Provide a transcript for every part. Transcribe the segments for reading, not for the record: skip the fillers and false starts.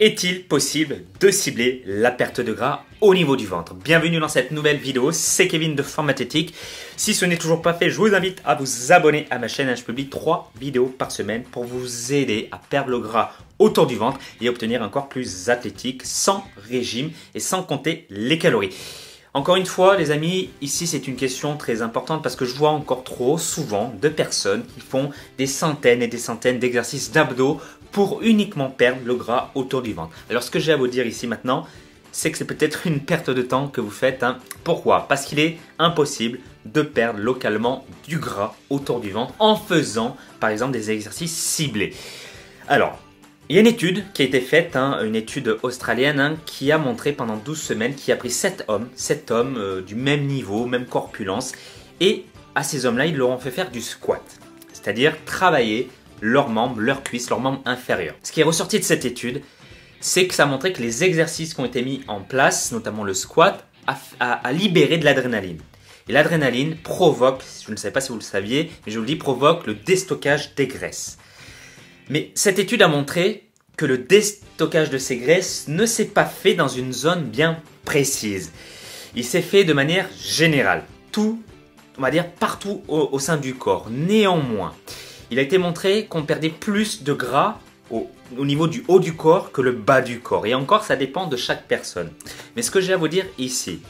Est-il possible de cibler la perte de gras au niveau du ventre? Bienvenue dans cette nouvelle vidéo, c'est Kevin de Formathétique. Si ce n'est toujours pas fait, je vous invite à vous abonner à ma chaîne. Je publie 3 vidéos par semaine pour vous aider à perdre le gras autour du ventre et obtenir un corps plus athlétique, sans régime et sans compter les calories. Encore une fois, les amis, ici c'est une question très importante parce que je vois encore trop souvent de personnes qui font des centaines et des centaines d'exercices d'abdos pour uniquement perdre le gras autour du ventre. Alors ce que j'ai à vous dire ici maintenant, c'est que c'est peut-être une perte de temps que vous faites. Pourquoi? Parce qu'il est impossible de perdre localement du gras autour du ventre en faisant par exemple des exercices ciblés. Alors, il y a une étude qui a été faite, une étude australienne qui a montré pendant 12 semaines, qui a pris 7 hommes du même niveau, même corpulence, et à ces hommes-là, ils leur ont fait faire du squat, c'est-à-dire travailler leurs membres, leurs cuisses, leurs membres inférieurs. Ce qui est ressorti de cette étude, c'est que ça a montré que les exercices qui ont été mis en place, notamment le squat, a libéré de l'adrénaline. Et l'adrénaline provoque, je ne sais pas si vous le saviez, mais je vous le dis, provoque le déstockage des graisses. Mais cette étude a montré que le déstockage de ces graisses ne s'est pas fait dans une zone bien précise. Il s'est fait de manière générale, tout, on va dire partout au sein du corps. Néanmoins, il a été montré qu'on perdait plus de gras au niveau du haut du corps que le bas du corps. Et encore, ça dépend de chaque personne. Mais ce que j'ai à vous dire ici,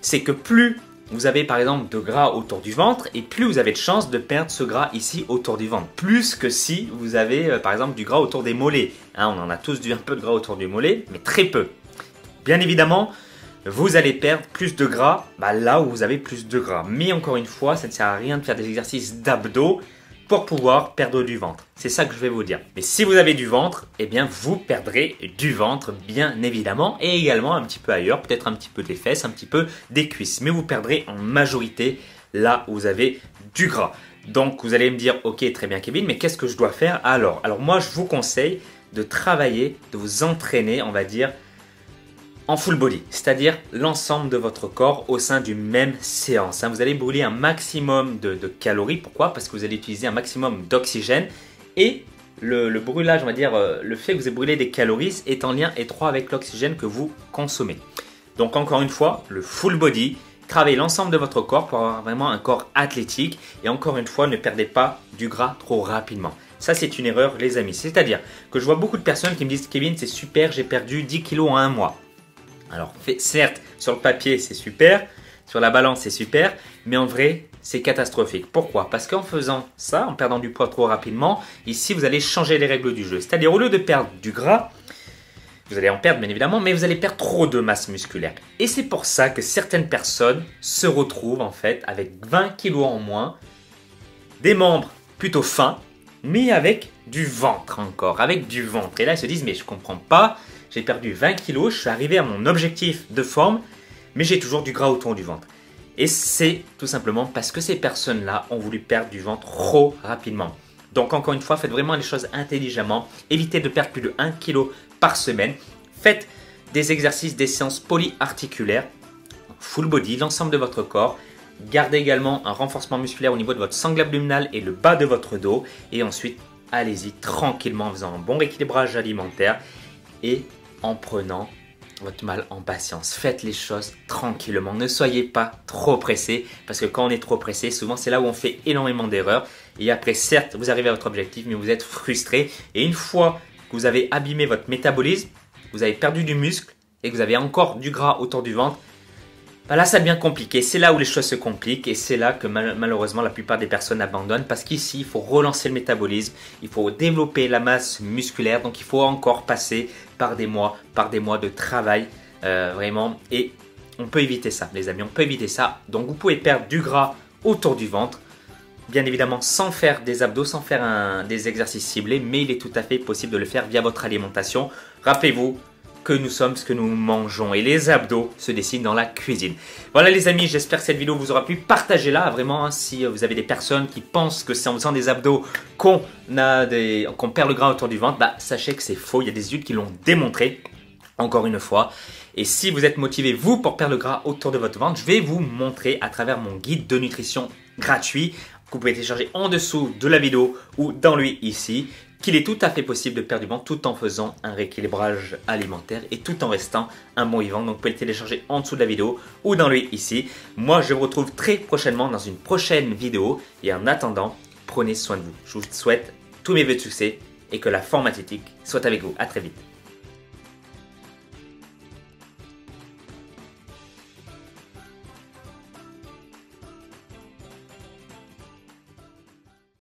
c'est que plus vous avez par exemple de gras autour du ventre et plus vous avez de chances de perdre ce gras ici autour du ventre. Plus que si vous avez par exemple du gras autour des mollets. On en a tous un peu de gras autour du mollet, mais très peu. Bien évidemment, vous allez perdre plus de gras là où vous avez plus de gras. Mais encore une fois, ça ne sert à rien de faire des exercices d'abdos pour pouvoir perdre du ventre. C'est ça que je vais vous dire. Mais si vous avez du ventre, eh bien vous perdrez du ventre bien évidemment et également un petit peu ailleurs, peut-être un petit peu des fesses, un petit peu des cuisses. Mais vous perdrez en majorité là où vous avez du gras. Donc vous allez me dire, ok très bien Kevin, mais qu'est-ce que je dois faire alors? Alors moi je vous conseille de travailler, de vous entraîner, on va dire, en full body, c'est-à-dire l'ensemble de votre corps au sein d'une même séance. Vous allez brûler un maximum de calories. Pourquoi? Parce que vous allez utiliser un maximum d'oxygène et le brûlage, on va dire, le fait que vous ayez brûlé des calories est en lien étroit avec l'oxygène que vous consommez. Donc encore une fois, le full body, travaillez l'ensemble de votre corps pour avoir vraiment un corps athlétique et encore une fois, ne perdez pas du gras trop rapidement. Ça, c'est une erreur les amis. C'est-à-dire que je vois beaucoup de personnes qui me disent « Kevin, c'est super, j'ai perdu 10 kilos en un mois ». Alors certes, sur le papier c'est super, sur la balance c'est super, mais en vrai c'est catastrophique. Pourquoi? Parce qu'en faisant ça, en perdant du poids trop rapidement, ici vous allez changer les règles du jeu. C'est-à-dire au lieu de perdre du gras, vous allez en perdre bien évidemment, mais vous allez perdre trop de masse musculaire. Et c'est pour ça que certaines personnes se retrouvent en fait avec 20 kilos en moins, des membres plutôt fins, mais avec du ventre encore, avec du ventre. Et là ils se disent mais je comprends pas. J'ai perdu 20 kilos, je suis arrivé à mon objectif de forme, mais j'ai toujours du gras autour du ventre. Et c'est tout simplement parce que ces personnes-là ont voulu perdre du ventre trop rapidement. Donc encore une fois, faites vraiment les choses intelligemment. Évitez de perdre plus de 1 kg par semaine. Faites des exercices, des séances polyarticulaires, full body, l'ensemble de votre corps. Gardez également un renforcement musculaire au niveau de votre sangle abdominal et le bas de votre dos. Et ensuite, allez-y tranquillement en faisant un bon rééquilibrage alimentaire et en prenant votre mal en patience. Faites les choses tranquillement. Ne soyez pas trop pressé parce que quand on est trop pressé, souvent c'est là où on fait énormément d'erreurs. Et après, certes, vous arrivez à votre objectif, mais vous êtes frustré. Et une fois que vous avez abîmé votre métabolisme, vous avez perdu du muscle et que vous avez encore du gras autour du ventre, là ça devient compliqué. C'est là où les choses se compliquent et c'est là que malheureusement la plupart des personnes abandonnent parce qu'ici il faut relancer le métabolisme, il faut développer la masse musculaire, donc il faut encore passer par des mois de travail vraiment, et on peut éviter ça les amis, on peut éviter ça. Donc vous pouvez perdre du gras autour du ventre, bien évidemment sans faire des abdos, sans faire des exercices ciblés, mais il est tout à fait possible de le faire via votre alimentation. Rappelez-vous que nous sommes ce que nous mangeons et les abdos se dessinent dans la cuisine. Voilà les amis, j'espère que cette vidéo vous aura plu. Partagez-la vraiment si vous avez des personnes qui pensent que c'est en faisant des abdos qu'on perd le gras autour du ventre. Sachez que c'est faux, il y a des études qui l'ont démontré encore une fois. Et si vous êtes motivé vous pour perdre le gras autour de votre ventre, je vais vous montrer à travers mon guide de nutrition gratuit que vous pouvez télécharger en dessous de la vidéo ou dans lui ici, qu'il est tout à fait possible de perdre du ventre tout en faisant un rééquilibrage alimentaire et tout en restant un bon vivant. Donc vous pouvez le télécharger en dessous de la vidéo ou dans lui ici. Moi je vous retrouve très prochainement dans une prochaine vidéo et en attendant, prenez soin de vous. Je vous souhaite tous mes vœux de succès et que la forme athlétique soit avec vous. À très vite.